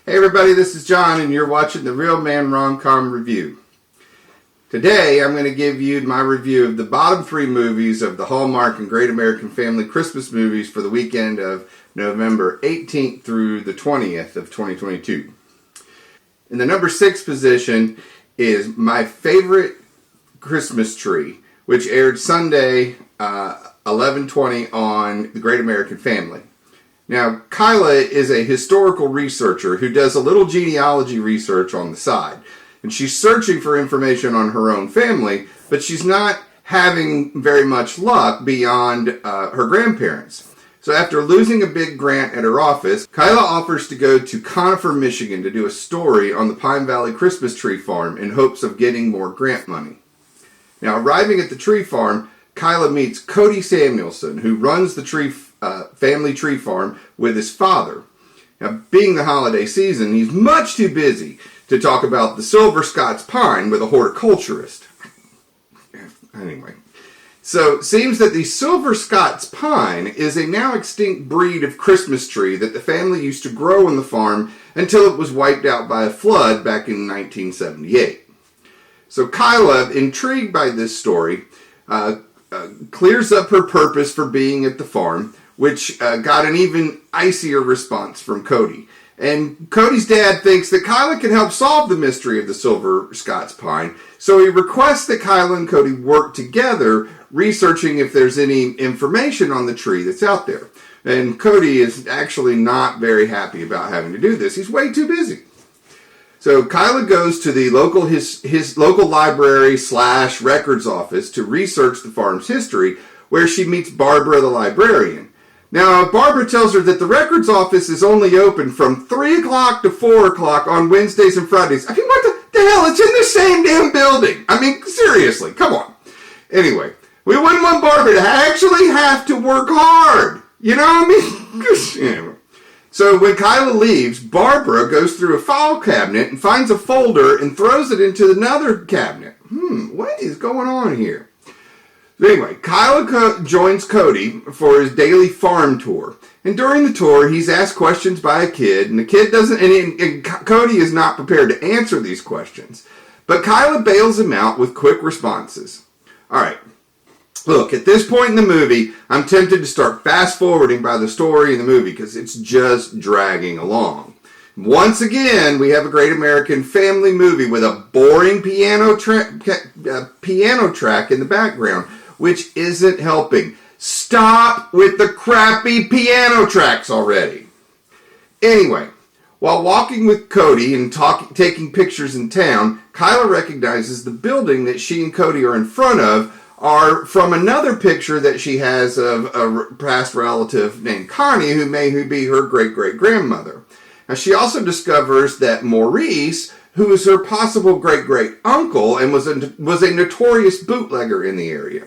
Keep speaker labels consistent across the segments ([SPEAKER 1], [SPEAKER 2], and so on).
[SPEAKER 1] Hey everybody, this is John and you're watching the Real Man Rom-Com Review. Today I'm going to give you my review of the bottom 3 movies of the Hallmark and Great American Family Christmas movies for the weekend of November 18th through the 20th of 2022. In the number 6 position is My Favorite Christmas Tree, which aired Sunday 11/20 on the Great American Family. Now, Kyla is a historical researcher who does a little genealogy research on the side. And she's searching for information on her own family, but she's not having very much luck beyond her grandparents. So after losing a big grant at her office, Kyla offers to go to Conifer, Michigan to do a story on the Pine Valley Christmas tree farm in hopes of getting more grant money. Now, arriving at the tree farm, Kyla meets Cody Samuelson, who runs the family tree farm with his father. Now, being the holiday season, he's much too busy to talk about the Silver Scots pine with a horticulturist. Anyway, so it seems that the Silver Scots pine is a now extinct breed of Christmas tree that the family used to grow on the farm until it was wiped out by a flood back in 1978. So Kyla, intrigued by this story, clears up her purpose for being at the farm, which got an even icier response from Cody. And Cody's dad thinks that Kyla can help solve the mystery of the Silver Scots pine, so he requests that Kyla and Cody work together, researching if there's any information on the tree that's out there. And Cody is actually not very happy about having to do this. He's way too busy. So Kyla goes to the local his local library / records office to research the farm's history, where she meets Barbara the librarian. Now, Barbara tells her that the records office is only open from 3 o'clock to 4 o'clock on Wednesdays and Fridays. I mean, what the hell? It's in the same damn building. I mean, seriously, come on. Anyway, we wouldn't want Barbara to actually have to work hard. You know what I mean? Anyway. So when Kyla leaves, Barbara goes through a file cabinet and finds a folder and throws it into another cabinet. What is going on here? Anyway, Kyla joins Cody for his daily farm tour. And during the tour, he's asked questions by a kid, and the kid doesn't, and Cody is not prepared to answer these questions. But Kyla bails him out with quick responses. All right. Look, at this point in the movie, I'm tempted to start fast-forwarding by the story in the movie because it's just dragging along. Once again, we have a Great American Family movie with a boring piano track in the background, which isn't helping. Stop with the crappy piano tracks already. Anyway, while walking with Cody and taking pictures in town, Kyla recognizes the building that she and Cody are in front of are from another picture that she has of a past relative named Connie, who may be her great-great-grandmother. Now, she also discovers that Maurice, who is her possible great-great-uncle and was a notorious bootlegger in the area.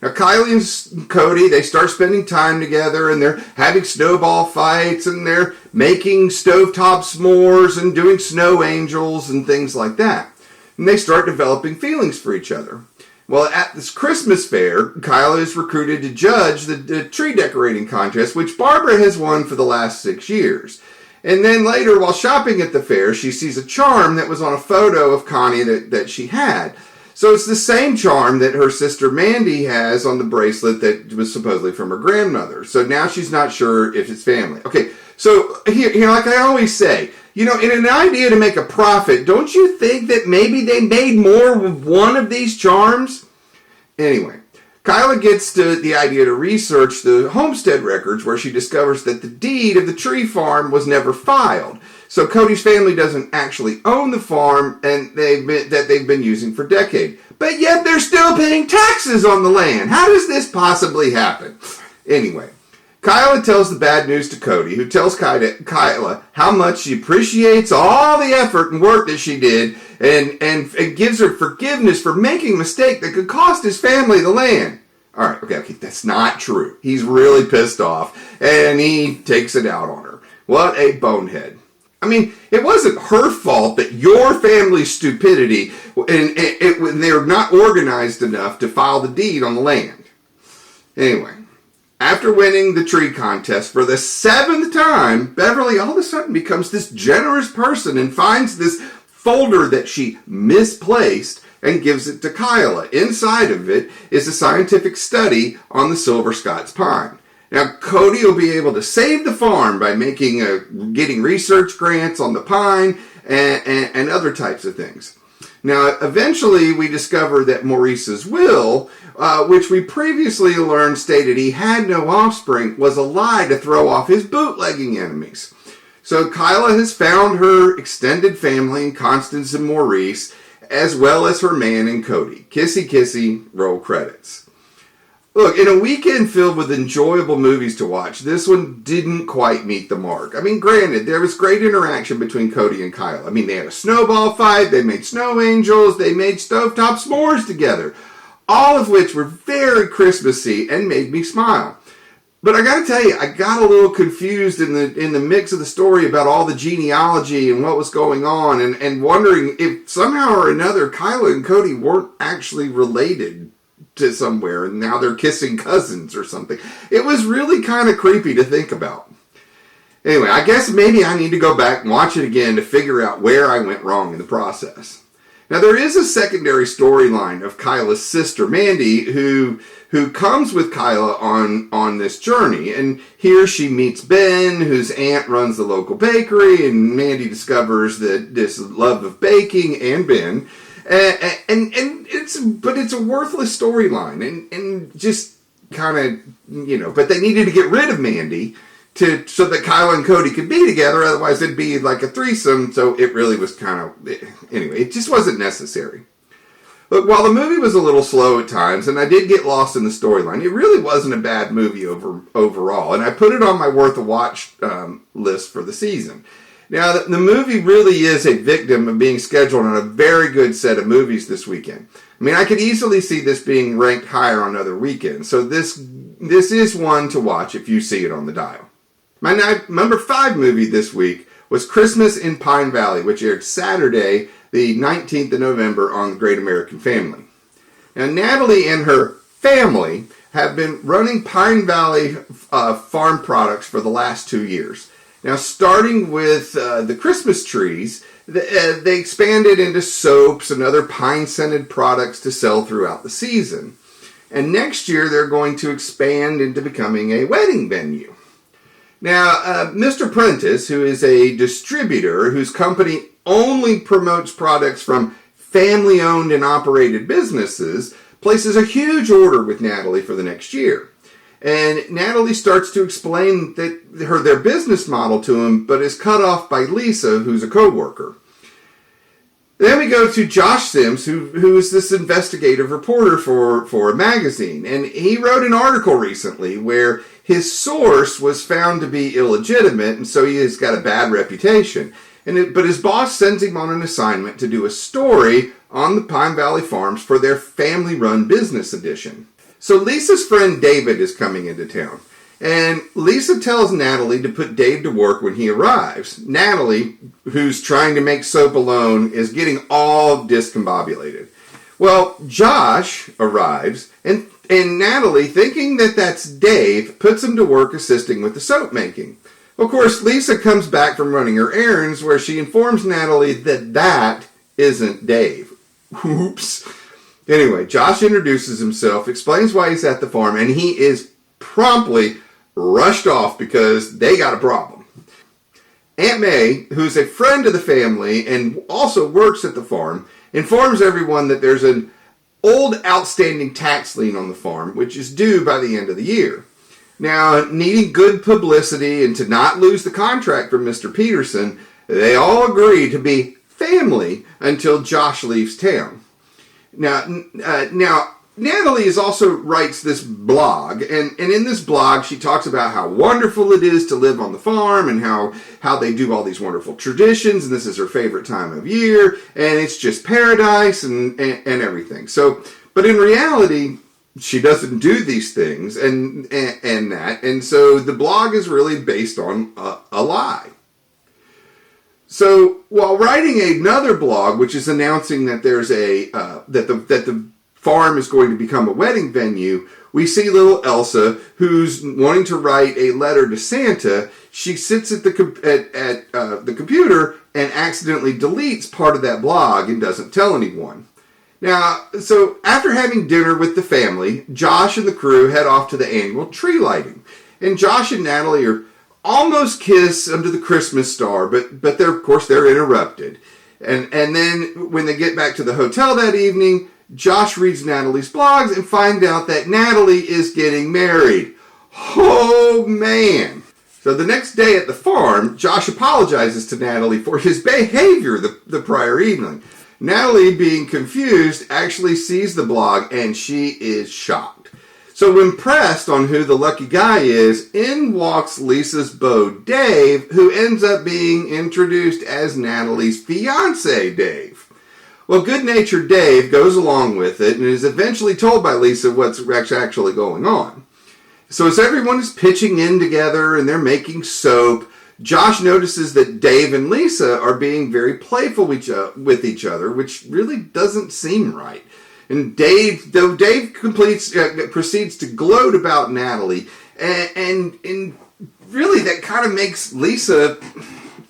[SPEAKER 1] Now, Kyla and Cody, they start spending time together, and they're having snowball fights, and they're making stovetop s'mores and doing snow angels and things like that. And they start developing feelings for each other. Well, at this Christmas fair, Kyla is recruited to judge the tree decorating contest, which Barbara has won for the last 6 years. And then later, while shopping at the fair, she sees a charm that was on a photo of Connie that she had. So it's the same charm that her sister Mandy has on the bracelet that was supposedly from her grandmother. So now she's not sure if it's family. Okay, so here, like I always say, in an idea to make a profit, don't you think that maybe they made more with one of these charms? Anyway, Kyla gets to the idea to research the homestead records, where she discovers that the deed of the tree farm was never filed. So Cody's family doesn't actually own the farm, and they've been using for decades. But yet they're still paying taxes on the land. How does this possibly happen? Anyway, Kyla tells the bad news to Cody, who tells Kyla how much she appreciates all the effort and work that she did, and gives her forgiveness for making a mistake that could cost his family the land. All right, okay, that's not true. He's really pissed off, and he takes it out on her. What a bonehead. I mean, it wasn't her fault that your family's stupidity, and they're not organized enough to file the deed on the land. Anyway, After winning the tree contest for the 7th time, Beverly all of a sudden becomes this generous person and finds this folder that she misplaced and gives it to Kyla. Inside of it is a scientific study on the Silver Scots pine. Now, Cody will be able to save the farm by getting research grants on the pine and other types of things. Now, eventually, we discover that Maurice's will, which we previously learned stated he had no offspring, was a lie to throw off his bootlegging enemies. So Kyla has found her extended family in Constance and Maurice, as well as her man and Cody. Kissy kissy, roll credits. Look, in a weekend filled with enjoyable movies to watch, this one didn't quite meet the mark. I mean, granted, there was great interaction between Cody and Kyla. I mean, they had a snowball fight, they made snow angels, they made stovetop s'mores together, all of which were very Christmassy and made me smile. But I gotta tell you, I got a little confused in the mix of the story about all the genealogy and what was going on, and wondering if somehow or another Kyla and Cody weren't actually related to somewhere, and now they're kissing cousins or something. It was really kind of creepy to think about. Anyway, I guess maybe I need to go back and watch it again to figure out where I went wrong in the process. Now, there is a secondary storyline of Kyla's sister, Mandy, who comes with Kyla on this journey. And here she meets Ben, whose aunt runs the local bakery, and Mandy discovers that this love of baking and Ben. It's a worthless storyline, and just kind of, but they needed to get rid of Mandy so that Kyla and Cody could be together, otherwise it'd be like a threesome, so it really was anyway, it just wasn't necessary. Look, while the movie was a little slow at times, and I did get lost in the storyline, it really wasn't a bad movie overall, and I put it on my worth a watch list for the season. Now, the movie really is a victim of being scheduled on a very good set of movies this weekend. I mean, I could easily see this being ranked higher on other weekends, so this is one to watch if you see it on the dial. My number 5 movie this week was Christmas in Pine Valley, which aired Saturday, the 19th of November on the Great American Family. Now, Natalie and her family have been running Pine Valley farm products for the last 2 years. Now, starting with the Christmas trees, they expanded into soaps and other pine-scented products to sell throughout the season. And next year, they're going to expand into becoming a wedding venue. Now, Mr. Prentice, who is a distributor whose company only promotes products from family-owned and operated businesses, places a huge order with Natalie for the next year. And Natalie starts to explain their business model to him, but is cut off by Lisa, who's a co-worker. Then we go to Josh Sims, who is this investigative reporter for a magazine. And he wrote an article recently where his source was found to be illegitimate, and so he has got a bad reputation. But his boss sends him on an assignment to do a story on the Pine Valley Farms for their family-run business edition. So Lisa's friend David is coming into town, and Lisa tells Natalie to put Dave to work when he arrives. Natalie, who's trying to make soap alone, is getting all discombobulated. Well, Josh arrives, and Natalie, thinking that that's Dave, puts him to work assisting with the soap making. Of course, Lisa comes back from running her errands, where she informs Natalie that isn't Dave. Oops. Anyway, Josh introduces himself, explains why he's at the farm, and he is promptly rushed off because they got a problem. Aunt May, who's a friend of the family and also works at the farm, informs everyone that there's an old outstanding tax lien on the farm, which is due by the end of the year. Now, needing good publicity and to not lose the contract from Mr. Peterson, they all agree to be family until Josh leaves town. Now, Natalie also writes this blog, and in this blog she talks about how wonderful it is to live on the farm and how they do all these wonderful traditions, and this is her favorite time of year, and it's just paradise and everything. So, but in reality, she doesn't do these things and so the blog is really based on a lie. So while writing another blog, which is announcing that there's that the farm is going to become a wedding venue, we see little Elsa, who's wanting to write a letter to Santa. She sits at the computer and accidentally deletes part of that blog and doesn't tell anyone. Now, so after having dinner with the family, Josh and the crew head off to the annual tree lighting. And Josh and Natalie are almost kiss under the Christmas star, but they're interrupted. And then when they get back to the hotel that evening, Josh reads Natalie's blogs and finds out that Natalie is getting married. Oh, man. So the next day at the farm, Josh apologizes to Natalie for his behavior the prior evening. Natalie, being confused, actually sees the blog and she is shocked. So when pressed on who the lucky guy is, in walks Lisa's beau, Dave, who ends up being introduced as Natalie's fiancé, Dave. Well, good-natured Dave goes along with it and is eventually told by Lisa what's actually going on. So as everyone is pitching in together and they're making soap, Josh notices that Dave and Lisa are being very playful with each other, which really doesn't seem right. And Dave proceeds to gloat about Natalie, and really that kind of makes Lisa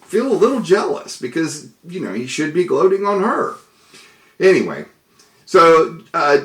[SPEAKER 1] feel a little jealous because, he should be gloating on her. Anyway, so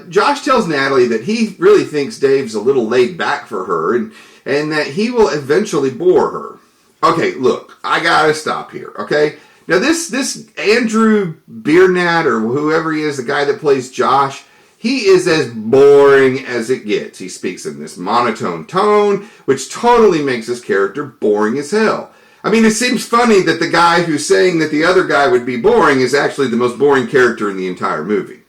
[SPEAKER 1] Josh tells Natalie that he really thinks Dave's a little laid back for her and that he will eventually bore her. Okay, look, I gotta stop here, okay? Now this Andrew Biernat, or whoever he is, the guy that plays Josh, he is as boring as it gets. He speaks in this monotone tone, which totally makes his character boring as hell. I mean, it seems funny that the guy who's saying that the other guy would be boring is actually the most boring character in the entire movie.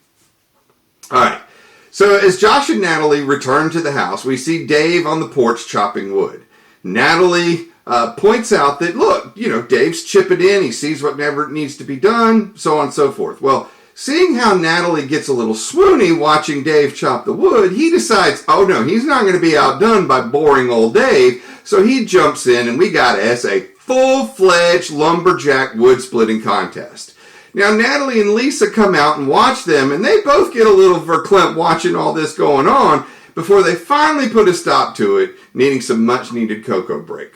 [SPEAKER 1] Alright, so as Josh and Natalie return to the house, we see Dave on the porch chopping wood. Natalie points out that, look, Dave's chipping in, he sees whatever needs to be done, so on and so forth. Well, seeing how Natalie gets a little swoony watching Dave chop the wood, he decides, oh no, he's not going to be outdone by boring old Dave, so he jumps in and we got us a full-fledged lumberjack wood splitting contest. Now, Natalie and Lisa come out and watch them, and they both get a little verklempt watching all this going on before they finally put a stop to it, needing some much-needed cocoa break.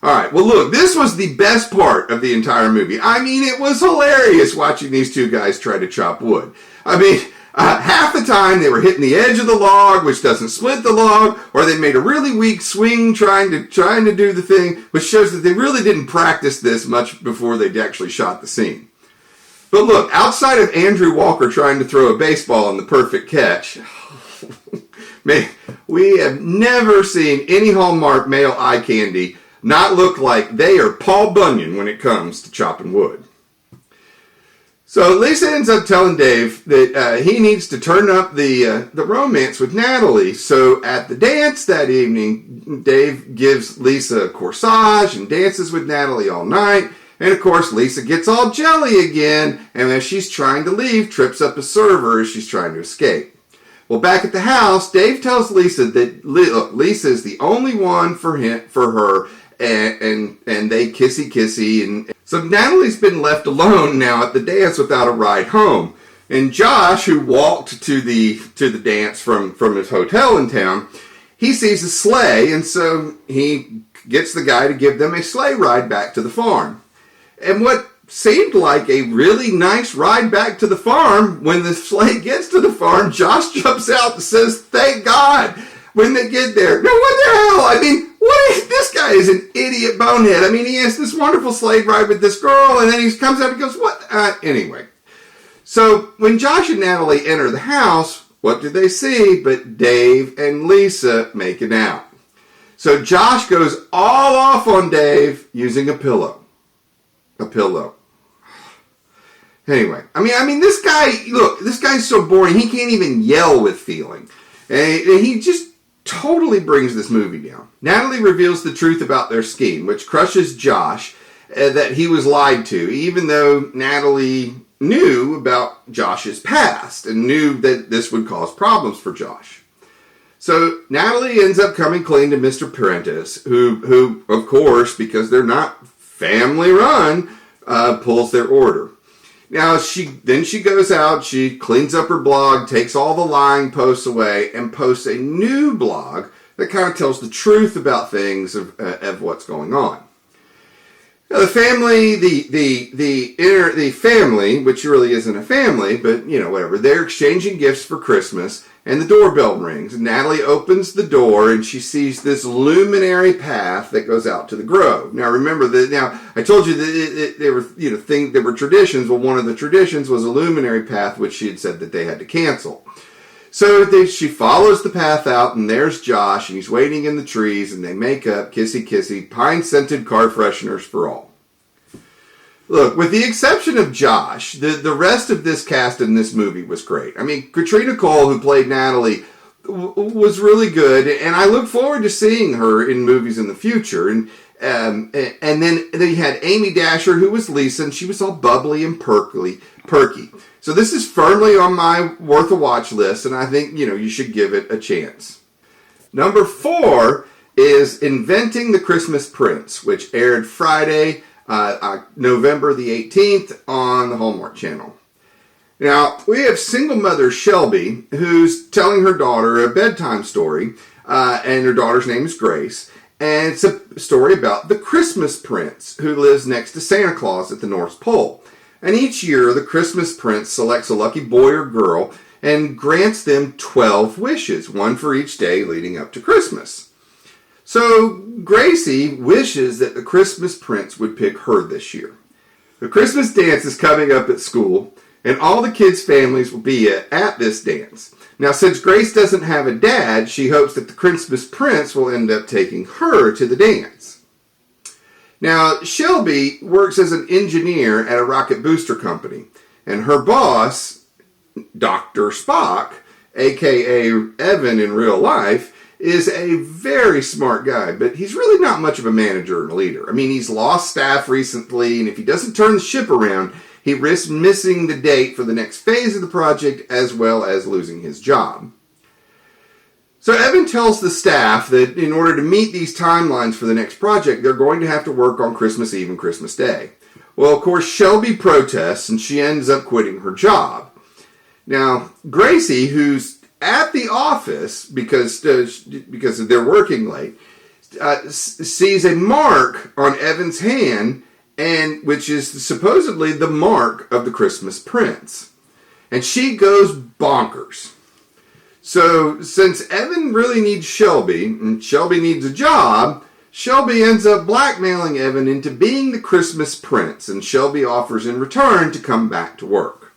[SPEAKER 1] Alright, well look, this was the best part of the entire movie. I mean, it was hilarious watching these two guys try to chop wood. I mean, half the time they were hitting the edge of the log, which doesn't split the log, or they made a really weak swing trying to do the thing, which shows that they really didn't practice this much before they actually shot the scene. But look, outside of Andrew Walker trying to throw a baseball on the perfect catch, man, we have never seen any Hallmark male eye candy not look like they are Paul Bunyan when it comes to chopping wood. So Lisa ends up telling Dave that he needs to turn up the romance with Natalie. So at the dance that evening, Dave gives Lisa a corsage and dances with Natalie all night. And of course, Lisa gets all jelly again, and as she's trying to leave, trips up a server as she's trying to escape. Well, back at the house, Dave tells Lisa that Lisa is the only one for her, and they kissy, and so Natalie's been left alone now at the dance without a ride home. And Josh, who walked to the dance from his hotel in town, he sees a sleigh, and so he gets the guy to give them a sleigh ride back to the farm. And what seemed like a really nice ride back to the farm, when the sleigh gets to the farm, Josh jumps out and says, "Thank God," when they get there. No, what the hell? I mean, this guy is an idiot bonehead. I mean, he has this wonderful sleigh ride with this girl, and then he comes out and goes, what? Anyway. So, when Josh and Natalie enter the house, what do they see but Dave and Lisa making out? So, Josh goes all off on Dave using a pillow. A pillow. Anyway, I mean, this guy's so boring, he can't even yell with feeling. And he just totally brings this movie down. Natalie reveals the truth about their scheme, which crushes Josh, that he was lied to, even though Natalie knew about Josh's past and knew that this would cause problems for Josh. So Natalie ends up coming clean to Mr. Prentice, who of course, because they're not family run, pulls their order. Now, she goes out, she cleans up her blog, takes all the lying posts away, and posts a new blog that kind of tells the truth about things of what's going on. Now, the family, the family, which really isn't a family, but whatever, they're exchanging gifts for Christmas, and the doorbell rings. Natalie opens the door, and she sees this luminary path that goes out to the grove. Now, remember that. Now, I told you that there were things that were traditions. Well, one of the traditions was a luminary path, which she had said that they had to cancel. So she follows the path out, and there's Josh, and he's waiting in the trees, and they make up, kissy kissy, pine-scented car fresheners for all. Look, with the exception of Josh, the rest of this cast in this movie was great. I mean, Katrina Cole, who played Natalie, was really good, and I look forward to seeing her in movies in the future. And then you had Amy Dasher, who was Lisa, and she was all bubbly and perky. So this is firmly on my worth a watch list, and I think you should give it a chance. Number 4 is Inventing the Christmas Prince, which aired Friday, November the 18th on the Hallmark Channel. Now, we have single mother Shelby, who's telling her daughter a bedtime story, and her daughter's name is Grace, and it's a story about the Christmas Prince, who lives next to Santa Claus at the North Pole. And each year, the Christmas Prince selects a lucky boy or girl and grants them 12 wishes, one for each day leading up to Christmas. So Gracie wishes that the Christmas Prince would pick her this year. The Christmas dance is coming up at school, and all the kids' families will be at this dance. Now, since Grace doesn't have a dad, she hopes that the Christmas Prince will end up taking her to the dance. Now, Shelby works as an engineer at a rocket booster company, and her boss, Dr. Spock, aka Evan in real life, is a very smart guy, but he's really not much of a manager and a leader. I mean, he's lost staff recently, and if he doesn't turn the ship around, he risks missing the date for the next phase of the project as well as losing his job. So Evan tells the staff that in order to meet these timelines for the next project, they're going to have to work on Christmas Eve and Christmas Day. Well, of course, Shelby protests, and she ends up quitting her job. Now, Gracie, who's at the office because they're working late, sees a mark on Evan's hand, and which is supposedly the mark of the Christmas Prince. And she goes bonkers. So since Evan really needs Shelby, and Shelby needs a job, Shelby ends up blackmailing Evan into being the Christmas Prince, and Shelby offers in return to come back to work.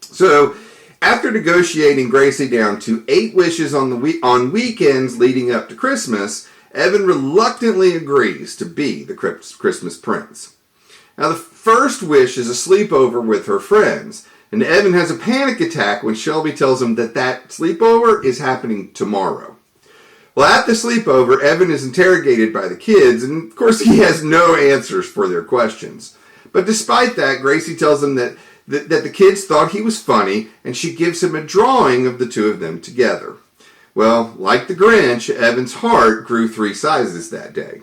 [SPEAKER 1] So after negotiating Gracie down to 8 wishes on weekends leading up to Christmas, Evan reluctantly agrees to be the Christmas Prince. Now, the first wish is a sleepover with her friends, and Evan has a panic attack when Shelby tells him that sleepover is happening tomorrow. Well, at the sleepover, Evan is interrogated by the kids, and of course he has no answers for their questions. But despite that, Gracie tells him that the kids thought he was funny, and she gives him a drawing of the two of them together. Well, like the Grinch, Evan's heart grew 3 sizes that day.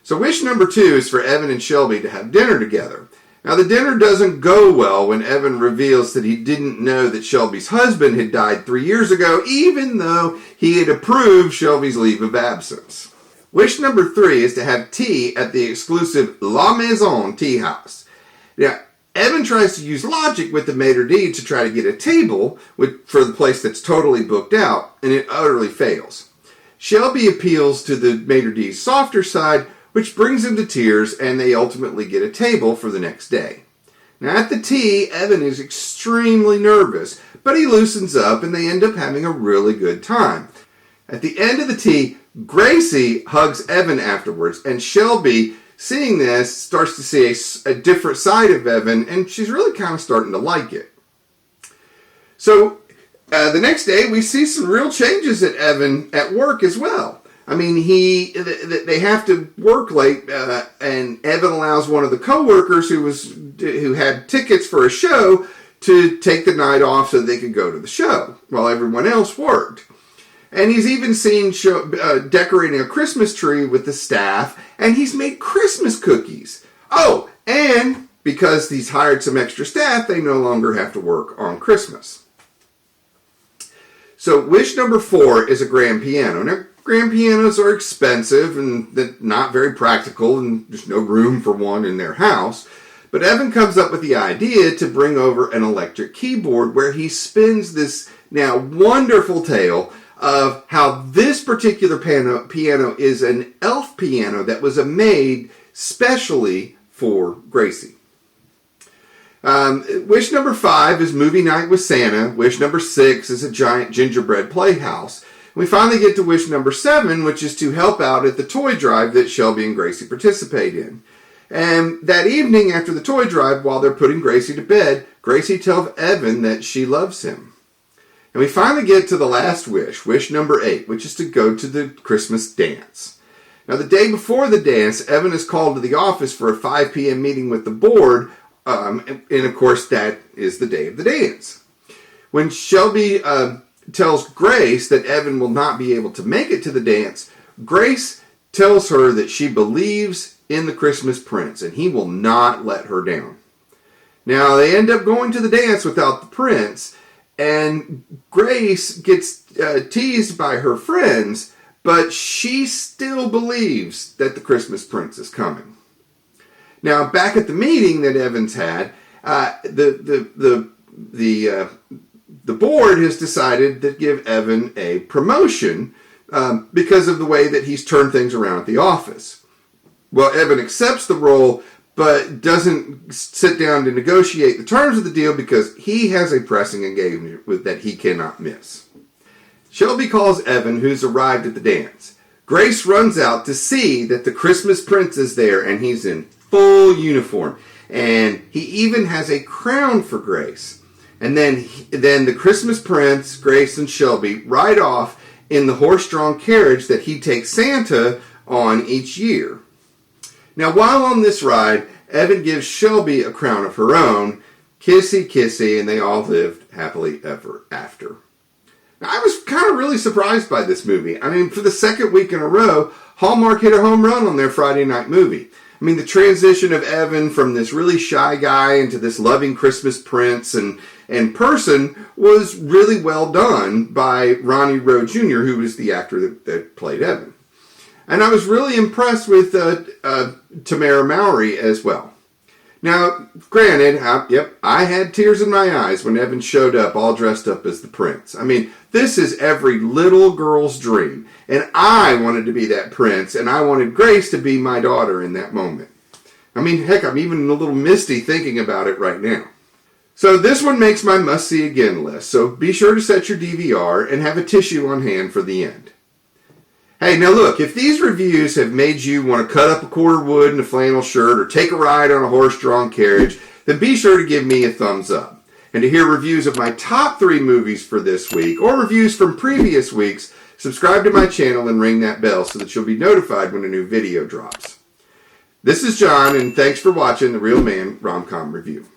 [SPEAKER 1] So wish number 2 is for Evan and Shelby to have dinner together. Now, the dinner doesn't go well when Evan reveals that he didn't know that Shelby's husband had died 3 years ago, even though he had approved Shelby's leave of absence. Wish number 3 is to have tea at the exclusive La Maison tea house. Now, Evan tries to use logic with the maitre d' to try to get a table for the place that's totally booked out, and it utterly fails. Shelby appeals to the maitre d's softer side, which brings him to tears, and they ultimately get a table for the next day. Now, at the tea, Evan is extremely nervous, but he loosens up, and they end up having a really good time. At the end of the tea, Gracie hugs Evan afterwards, and Shelby, seeing this, starts to see a different side of Evan, and she's really kind of starting to like it. So, the next day, we see some real changes at Evan at work as well. I mean, they have to work late, and Evan allows one of the coworkers who had tickets for a show to take the night off so they could go to the show while everyone else worked. And he's even seen decorating a Christmas tree with the staff, and he's made Christmas cookies. Oh, and because he's hired some extra staff, they no longer have to work on Christmas. So wish number 4 is a grand piano. Now, grand pianos are expensive and not very practical, and there's no room for one in their house. But Evan comes up with the idea to bring over an electric keyboard where he spins this now wonderful tale of how this particular piano is an elf piano that was made specially for Gracie. Wish number 5 is movie night with Santa. Wish number 6 is a giant gingerbread playhouse. We finally get to wish number 7, which is to help out at the toy drive that Shelby and Gracie participate in. And that evening after the toy drive, while they're putting Gracie to bed, Gracie tells Evan that she loves him. And we finally get to the last wish, wish number 8, which is to go to the Christmas dance. Now, the day before the dance, Evan is called to the office for a 5 p.m. meeting with the board, and of course, that is the day of the dance. When Shelby tells Grace that Evan will not be able to make it to the dance, Grace tells her that she believes in the Christmas Prince, and he will not let her down. Now, they end up going to the dance without the prince, and Grace gets teased by her friends, but she still believes that the Christmas Prince is coming. Now, back at the meeting that Evan's had, the board has decided to give Evan a promotion because of the way that he's turned things around at the office. Well, Evan accepts the role, but doesn't sit down to negotiate the terms of the deal because he has a pressing engagement that he cannot miss. Shelby calls Evan, who's arrived at the dance. Grace runs out to see that the Christmas Prince is there, and he's in full uniform. And he even has a crown for Grace. And then the Christmas Prince, Grace, and Shelby ride off in the horse-drawn carriage that he takes Santa on each year. Now, while on this ride, Evan gives Shelby a crown of her own, kissy kissy, and they all lived happily ever after. Now, I was kind of really surprised by this movie. I mean, for the second week in a row, Hallmark hit a home run on their Friday night movie. I mean, the transition of Evan from this really shy guy into this loving Christmas Prince and person was really well done by Ronnie Rowe Jr., who was the actor that played Evan. And I was really impressed with Tamara Mowry as well. Now, granted, I had tears in my eyes when Evan showed up all dressed up as the prince. I mean, this is every little girl's dream. And I wanted to be that prince, and I wanted Grace to be my daughter in that moment. I mean, heck, I'm even a little misty thinking about it right now. So this one makes my must-see again list. So be sure to set your DVR and have a tissue on hand for the end. Hey, now look, if these reviews have made you want to cut up a quarter wood in a flannel shirt or take a ride on a horse-drawn carriage, then be sure to give me a thumbs up. And to hear reviews of my top 3 movies for this week or reviews from previous weeks, subscribe to my channel and ring that bell so that you'll be notified when a new video drops. This is John, and thanks for watching The Real Man Rom-Com Review.